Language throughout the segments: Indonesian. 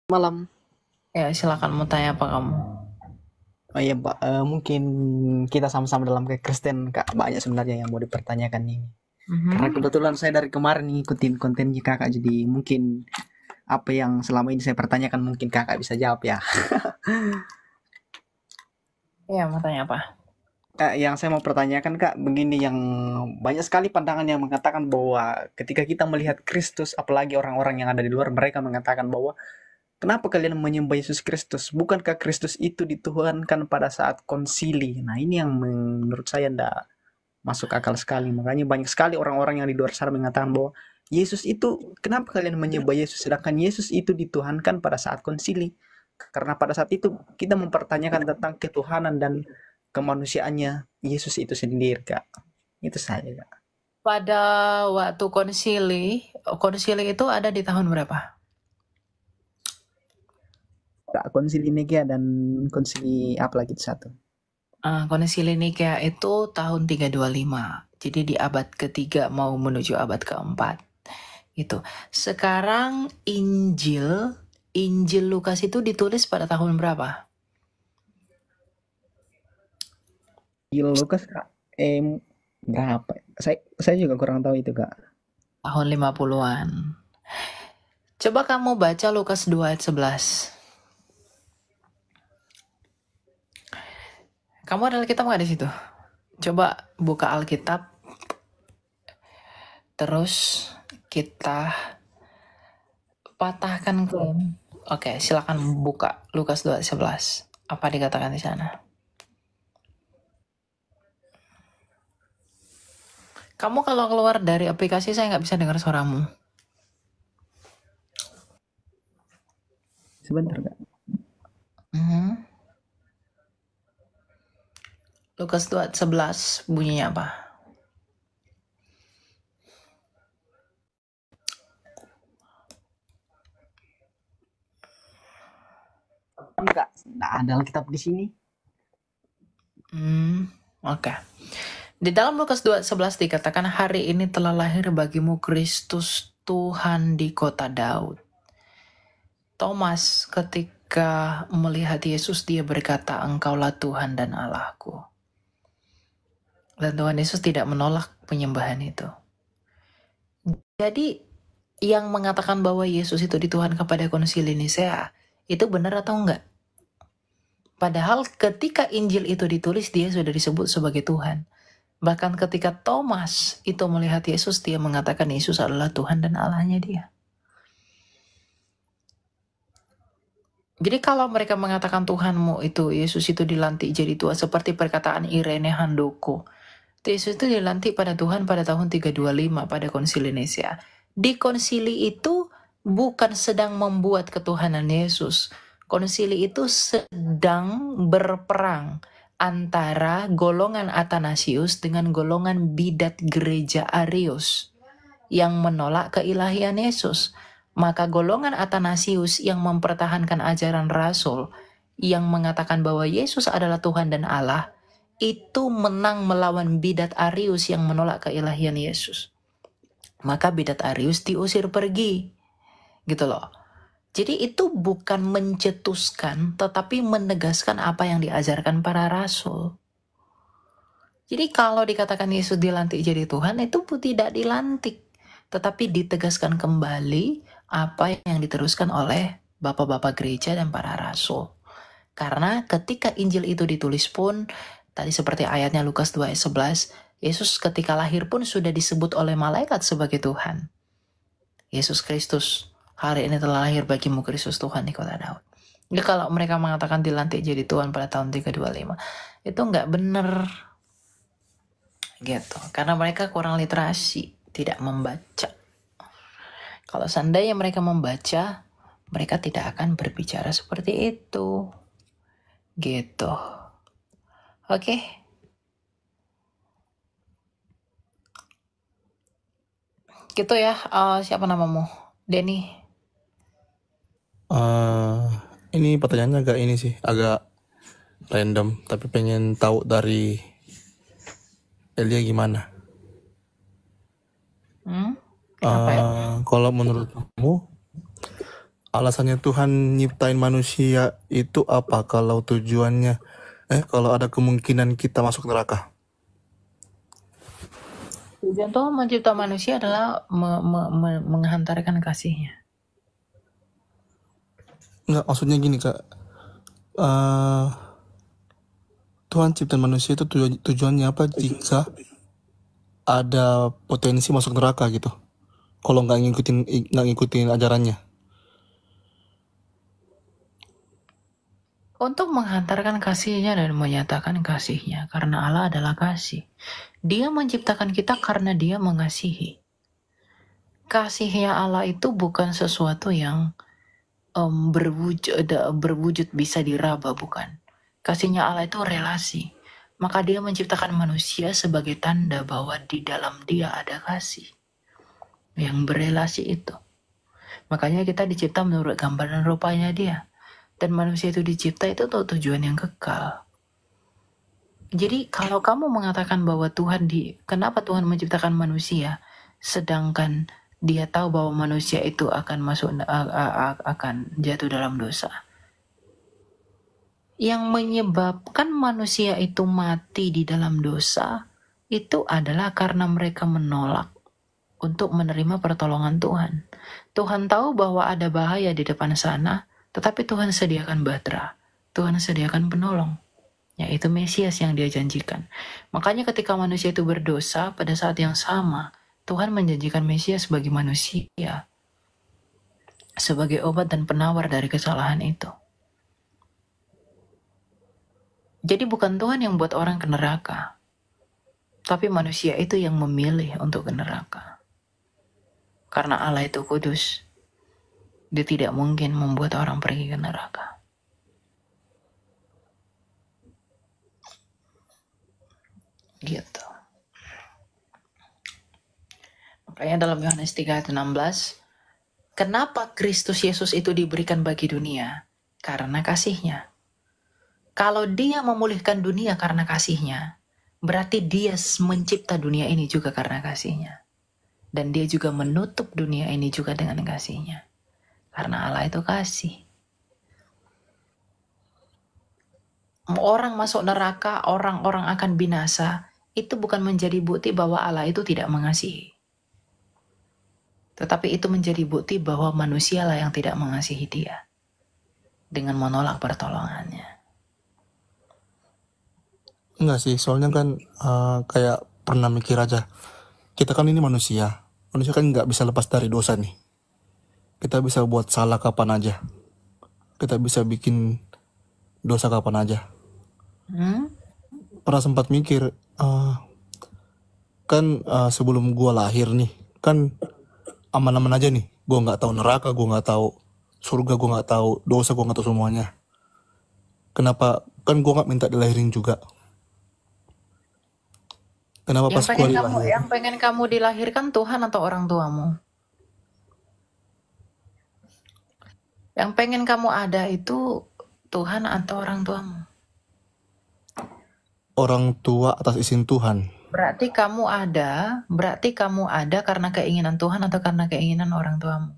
Malam. Ya, silakan mau tanya apa kamu? Oh iya, Pak. Mungkin kita sama-sama dalam Kristen, Kak. Banyak sebenarnya yang mau dipertanyakan nih. Karena Mhm. kebetulan saya dari kemarin ngikutin kontennya Kakak, jadi mungkin apa yang selama ini saya pertanyakan mungkin Kakak bisa jawab ya. Iya, mau tanya apa? Yang saya mau pertanyakan Kak, begini yang banyak sekali pandangan yang mengatakan bahwa ketika kita melihat Kristus, apalagi orang-orang yang ada di luar, mereka mengatakan bahwa kenapa kalian menyembah Yesus Kristus? Bukankah Kristus itu dituhankan pada saat konsili? Nah, ini yang menurut saya ndak masuk akal sekali. Makanya banyak sekali orang-orang yang di luar sana mengatakan bahwa Yesus itu, kenapa kalian menyembah Yesus sedangkan Yesus itu dituhankan pada saat konsili? Karena pada saat itu kita mempertanyakan tentang ketuhanan dan kemanusiaannya Yesus itu sendiri, Kak. Itu saja, Kak. Pada waktu konsili itu ada di tahun berapa? Kak, konsili Nikea dan konsili apa lagi itu satu? Konsili Nikea itu tahun 325. Jadi di abad ketiga mau menuju abad keempat. Itu. Sekarang Injil Lukas itu ditulis pada tahun berapa? Di Lukas, Kak. Berapa? Saya juga kurang tahu itu, Kak. Tahun 50-an. Coba kamu baca Lukas 2 ayat 11. Kamu ada Alkitab nggak di situ? Coba buka Alkitab, terus kita patahkan klaim. Oke, silakan buka Lukas 2:11. Apa dikatakan di sana? Kamu kalau keluar dari aplikasi saya nggak bisa dengar suaramu. Sebentar, Kak. Mhm. Lukas 2:11 bunyinya apa? Kak, nggak ada Alkitab di sini. Oke. Di dalam Lukas 2:11 dikatakan hari ini telah lahir bagimu Kristus Tuhan di kota Daud. Thomas ketika melihat Yesus dia berkata, engkaulah Tuhan dan Allahku. Dan Tuhan Yesus tidak menolak penyembahan itu. Jadi yang mengatakan bahwa Yesus itu dituhankan pada konsili Nisea, itu benar atau enggak? Padahal ketika Injil itu ditulis dia sudah disebut sebagai Tuhan. Bahkan ketika Thomas itu melihat Yesus, dia mengatakan Yesus adalah Tuhan dan Allahnya dia. Jadi kalau mereka mengatakan Tuhanmu itu, Yesus itu dilantik jadi Tuhan, seperti perkataan Irene Handoko. Yesus itu dilantik pada Tuhan pada tahun 325 pada konsili Nicea. Di konsili itu bukan sedang membuat ketuhanan Yesus. Konsili itu sedang berperang antara golongan Athanasius dengan golongan bidat gereja Arius yang menolak keilahian Yesus. Maka golongan Athanasius yang mempertahankan ajaran Rasul yang mengatakan bahwa Yesus adalah Tuhan dan Allah itu menang melawan bidat Arius yang menolak keilahian Yesus. Maka bidat Arius diusir pergi. Gitu loh. Jadi itu bukan mencetuskan tetapi menegaskan apa yang diajarkan para rasul. Jadi kalau dikatakan Yesus dilantik jadi Tuhan, itu tidak dilantik. Tetapi ditegaskan kembali apa yang diteruskan oleh bapak-bapak gereja dan para rasul. Karena ketika Injil itu ditulis pun, tadi seperti ayatnya Lukas 2 ayat 11, Yesus ketika lahir pun sudah disebut oleh malaikat sebagai Tuhan. Yesus Kristus, hari ini telah lahir bagimu Kristus Tuhan di kota Daud. Jadi kalau mereka mengatakan dilantik jadi Tuhan pada tahun 325, itu nggak benar. Gitu, karena mereka kurang literasi, tidak membaca. Kalau seandainya mereka membaca, mereka tidak akan berbicara seperti itu. Gitu. Oke. Gitu ya. Siapa namamu? Denny. Ini pertanyaannya agak ini sih, agak random, tapi pengen tahu dari Elia gimana. Kenapa ya? Kalau menurut kamu, alasannya Tuhan nyiptain manusia itu apa kalau tujuannya kalau ada kemungkinan kita masuk neraka? Tujuan Tuhan mencipta manusia adalah menghantarkan kasihnya. Enggak, maksudnya gini Kak. Eh, Tuhan ciptain manusia itu tujuannya apa jika ada potensi masuk neraka gitu? Kalau nggak ngikutin ajarannya. Untuk menghantarkan kasihnya dan menyatakan kasihnya, karena Allah adalah kasih. Dia menciptakan kita karena dia mengasihi. Kasihnya Allah itu bukan sesuatu yang berwujud bisa diraba, bukan. Kasihnya Allah itu relasi. Maka dia menciptakan manusia sebagai tanda bahwa di dalam dia ada kasih yang berelasi itu. Makanya kita dicipta menurut gambar dan rupanya dia. Dan manusia itu dicipta itu untuk tujuan yang kekal. Jadi kalau kamu mengatakan bahwa kenapa Tuhan menciptakan manusia, sedangkan dia tahu bahwa manusia itu akan jatuh dalam dosa. Yang menyebabkan manusia itu mati di dalam dosa, itu adalah karena mereka menolak untuk menerima pertolongan Tuhan. Tuhan tahu bahwa ada bahaya di depan sana, tetapi Tuhan sediakan bahtera, Tuhan sediakan penolong, yaitu Mesias yang dia janjikan. Makanya ketika manusia itu berdosa, pada saat yang sama, Tuhan menjanjikan Mesias bagi manusia, sebagai obat dan penawar dari kesalahan itu. Jadi bukan Tuhan yang buat orang ke neraka, tapi manusia itu yang memilih untuk ke neraka. Karena Allah itu kudus, dia tidak mungkin membuat orang pergi ke neraka. Gitu. Makanya dalam Yohanes 3 ayat 16, kenapa Kristus Yesus itu diberikan bagi dunia? Karena kasihnya. Kalau dia memulihkan dunia karena kasihnya, berarti dia mencipta dunia ini juga karena kasihnya. Dan dia juga menutup dunia ini juga dengan kasihnya. Karena Allah itu kasih. Orang masuk neraka, orang-orang akan binasa, itu bukan menjadi bukti bahwa Allah itu tidak mengasihi. Tetapi itu menjadi bukti bahwa manusialah yang tidak mengasihi dia. Dengan menolak pertolongannya. Enggak sih, soalnya kan kayak pernah mikir aja. Kita kan ini manusia. Manusia kan nggak bisa lepas dari dosa nih. Kita bisa buat salah kapan aja. Kita bisa bikin dosa kapan aja. Pernah sempat mikir, kan sebelum gua lahir nih, kan aman-aman aja nih. Gua nggak tahu neraka, gua nggak tahu surga, gua nggak tahu dosa, gua nggak tahu semuanya. Kenapa? Kan gua nggak minta dilahirin juga. Kenapa pas gua dilahir? Yang pengen kamu dilahirkan Tuhan atau orang tuamu? Yang pengen kamu ada itu Tuhan atau orang tuamu? Orang tua atas izin Tuhan. Berarti kamu ada karena keinginan Tuhan atau karena keinginan orang tuamu?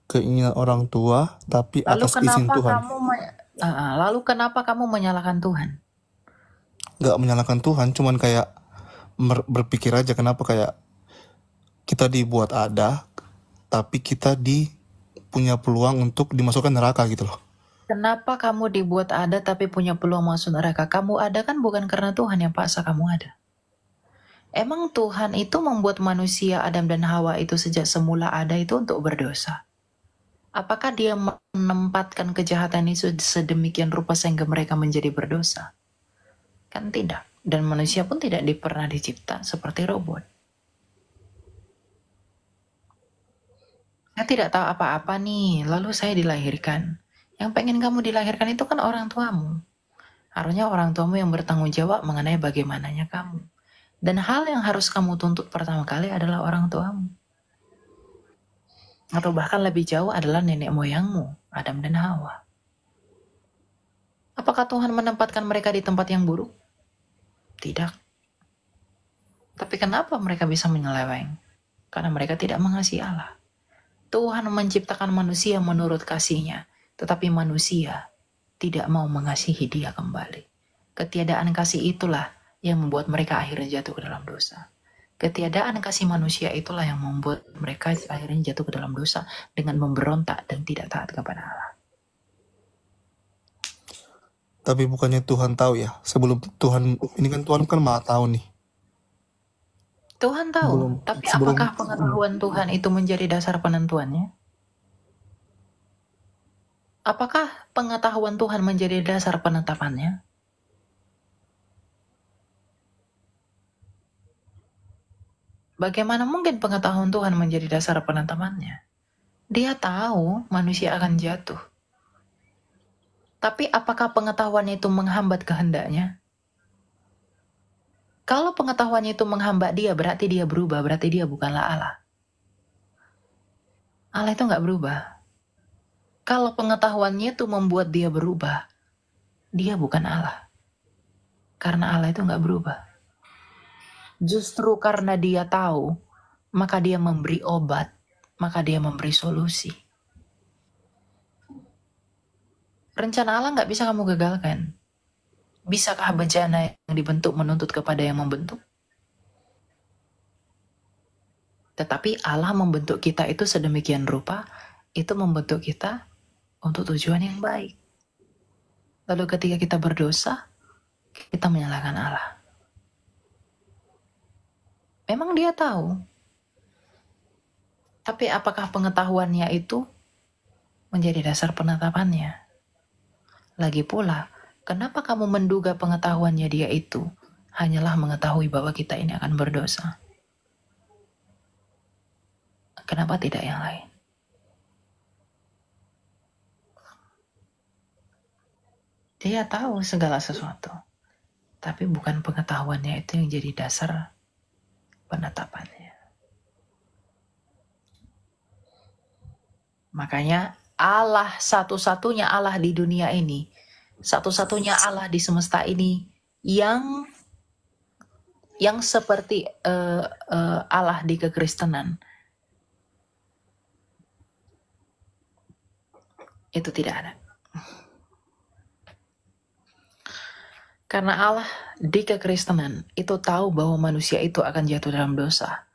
Keinginan orang tua, tapi atas izin Tuhan. Lalu kenapa kamu menyalahkan Tuhan? Gak menyalahkan Tuhan, cuman kayak berpikir aja kenapa kayak kita dibuat ada, tapi kita punya peluang untuk dimasukkan neraka gitu loh. Kenapa kamu dibuat ada tapi punya peluang masuk neraka? Kamu ada kan bukan karena Tuhan yang paksa kamu ada. Emang Tuhan itu membuat manusia Adam dan Hawa itu sejak semula ada itu untuk berdosa? Apakah dia menempatkan kejahatan itu sedemikian rupa sehingga mereka menjadi berdosa? Kan tidak. Dan manusia pun tidak pernah dicipta seperti robot. Saya tidak tahu apa-apa nih, lalu saya dilahirkan. Yang pengen kamu dilahirkan itu kan orang tuamu. Harusnya orang tuamu yang bertanggung jawab mengenai bagaimananya kamu. Dan hal yang harus kamu tuntut pertama kali adalah orang tuamu. Atau bahkan lebih jauh adalah nenek moyangmu, Adam dan Hawa. Apakah Tuhan menempatkan mereka di tempat yang buruk? Tidak. Tapi kenapa mereka bisa menyeleweng? Karena mereka tidak mengasihi Allah. Tuhan menciptakan manusia menurut kasih-Nya, tetapi manusia tidak mau mengasihi Dia kembali. Ketiadaan kasih itulah yang membuat mereka akhirnya jatuh ke dalam dosa. Ketiadaan kasih manusia itulah yang membuat mereka akhirnya jatuh ke dalam dosa dengan memberontak dan tidak taat kepada Allah. Tapi bukannya Tuhan tahu ya, sebelum Tuhan, ini kan Tuhan kan maha tahu nih. Tuhan tahu, tapi apakah pengetahuan Tuhan itu menjadi dasar penentuannya? Apakah pengetahuan Tuhan menjadi dasar penetapannya? Bagaimana mungkin pengetahuan Tuhan menjadi dasar penetapannya? Dia tahu manusia akan jatuh. Tapi apakah pengetahuan itu menghambat kehendaknya? Kalau pengetahuannya itu menghambat dia, berarti dia berubah, berarti dia bukanlah Allah. Allah itu nggak berubah. Kalau pengetahuannya itu membuat dia berubah, dia bukan Allah. Karena Allah itu nggak berubah. Justru karena dia tahu, maka dia memberi obat, maka dia memberi solusi. Rencana Allah nggak bisa kamu gagalkan. Bisakah bencana yang dibentuk menuntut kepada yang membentuk? Tetapi Allah membentuk kita itu sedemikian rupa, itu membentuk kita untuk tujuan yang baik. Lalu ketika kita berdosa, kita menyalahkan Allah. Memang dia tahu. Tapi apakah pengetahuannya itu menjadi dasar penetapannya? Lagi pula, kenapa kamu menduga pengetahuannya dia itu hanyalah mengetahui bahwa kita ini akan berdosa? Kenapa tidak yang lain? Dia tahu segala sesuatu, tapi bukan pengetahuannya itu yang jadi dasar penetapannya. Makanya Allah satu-satunya Allah di dunia ini, satu-satunya Allah di semesta ini yang seperti Allah di kekristenan itu tidak ada. Karena Allah di kekristenan itu tahu bahwa manusia itu akan jatuh dalam dosa,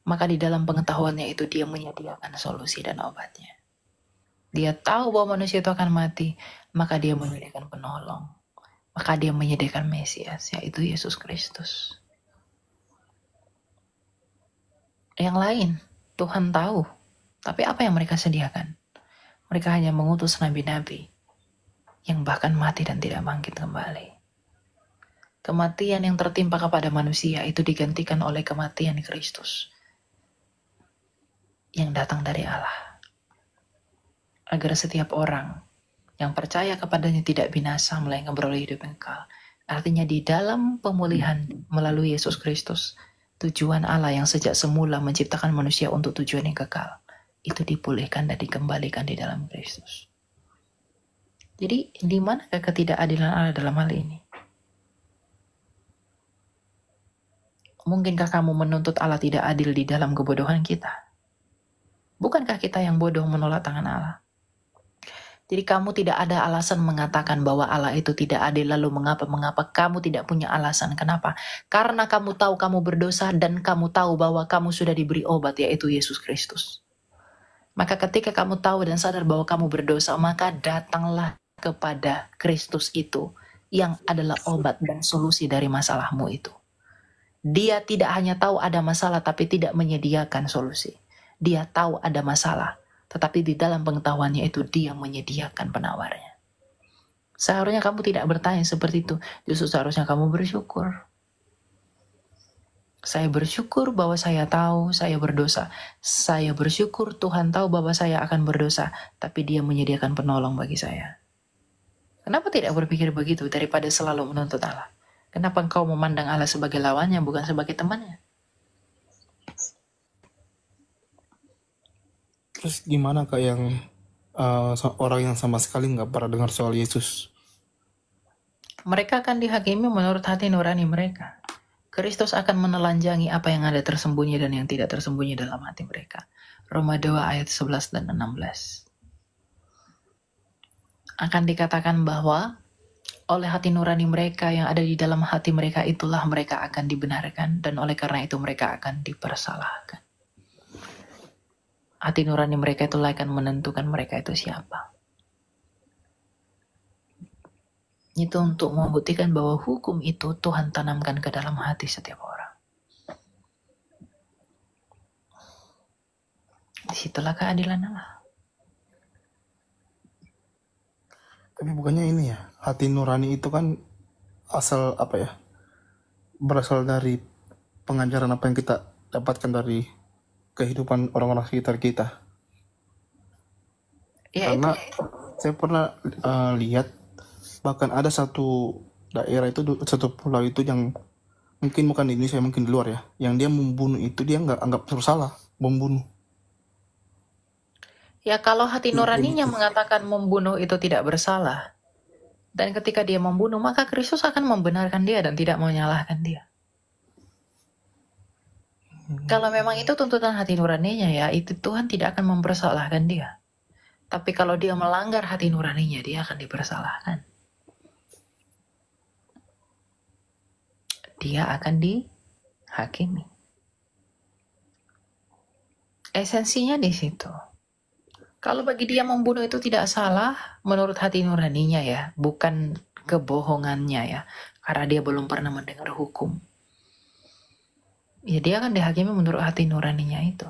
maka di dalam pengetahuannya itu dia menyediakan solusi dan obatnya. Dia tahu bahwa manusia itu akan mati, maka dia menyediakan penolong. Maka dia menyediakan Mesias, yaitu Yesus Kristus. Yang lain, Tuhan tahu. Tapi apa yang mereka sediakan? Mereka hanya mengutus nabi-nabi yang bahkan mati dan tidak bangkit kembali. Kematian yang tertimpa kepada manusia itu digantikan oleh kematian Kristus yang datang dari Allah. Agar setiap orang yang percaya kepadanya tidak binasa, melainkan beroleh hidup yang kekal. Artinya di dalam pemulihan melalui Yesus Kristus, tujuan Allah yang sejak semula menciptakan manusia untuk tujuan yang kekal, itu dipulihkan dan dikembalikan di dalam Kristus. Jadi di manakah ketidakadilan Allah dalam hal ini? Mungkinkah kamu menuntut Allah tidak adil di dalam kebodohan kita? Bukankah kita yang bodoh menolak tangan Allah? Jadi kamu tidak ada alasan mengatakan bahwa Allah itu tidak adil. Lalu mengapa kamu tidak punya alasan? Kenapa? Karena kamu tahu kamu berdosa dan kamu tahu bahwa kamu sudah diberi obat, yaitu Yesus Kristus. Maka ketika kamu tahu dan sadar bahwa kamu berdosa, maka datanglah kepada Kristus itu yang adalah obat dan solusi dari masalahmu itu. Dia tidak hanya tahu ada masalah tapi tidak menyediakan solusi. Dia tahu ada masalah, tetapi di dalam pengetahuannya itu dia menyediakan penawarnya. Seharusnya kamu tidak bertanya seperti itu. Justru seharusnya kamu bersyukur. Saya bersyukur bahwa saya tahu saya berdosa. Saya bersyukur Tuhan tahu bahwa saya akan berdosa, tapi dia menyediakan penolong bagi saya. Kenapa tidak berpikir begitu daripada selalu menuntut Allah? Kenapa engkau memandang Allah sebagai lawannya bukan sebagai temannya? Terus gimana Kak yang orang yang sama sekali nggak pernah dengar soal Yesus? Mereka akan dihakimi menurut hati nurani mereka. Kristus akan menelanjangi apa yang ada tersembunyi dan yang tidak tersembunyi dalam hati mereka. Roma 2 ayat 11 dan 16. Akan dikatakan bahwa oleh hati nurani mereka yang ada di dalam hati mereka itulah mereka akan dibenarkan, dan oleh karena itu mereka akan dipersalahkan. Hati nurani mereka itulah akan menentukan mereka itu siapa. Itu untuk membuktikan bahwa hukum itu Tuhan tanamkan ke dalam hati setiap orang. Disitulah keadilan Allah. Tapi bukannya ini ya, hati nurani itu kan asal apa ya? Berasal dari pengajaran apa yang kita dapatkan dari kehidupan orang-orang sekitar kita. Ya, Karena saya pernah lihat bahkan ada satu daerah itu, satu pulau itu yang mungkin bukan di Indonesia, mungkin di luar ya, yang dia membunuh itu dia nggak anggap bersalah membunuh. ya kalau hati nuraninya mengatakan membunuh itu tidak bersalah, dan ketika dia membunuh, maka Kristus akan membenarkan dia dan tidak menyalahkan dia. Kalau memang itu tuntutan hati nuraninya, ya itu Tuhan tidak akan mempersalahkan dia. Tapi kalau dia melanggar hati nuraninya, dia akan dipersalahkan. Dia akan dihakimi. Esensinya di situ. Kalau bagi dia membunuh itu tidak salah, menurut hati nuraninya ya, bukan kebohongannya ya, karena dia belum pernah mendengar hukum. Ya dia akan dihakimi menurut hati nuraninya itu.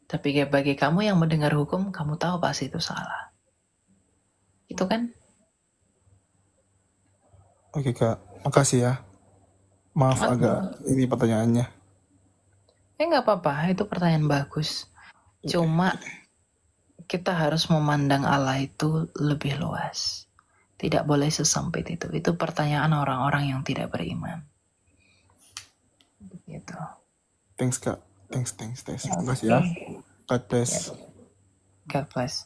Tapi bagi kamu yang mendengar hukum, kamu tahu pasti itu salah. Itu kan? Oke Kak, makasih ya. Maaf agak ini pertanyaannya. Nggak apa-apa, itu pertanyaan bagus. Cuma kita harus memandang Allah itu lebih luas. Tidak boleh sesempit itu. Itu pertanyaan orang-orang yang tidak beriman. Gitu. Thanks Kak. Thanks. Makasih ya. God bless. God bless.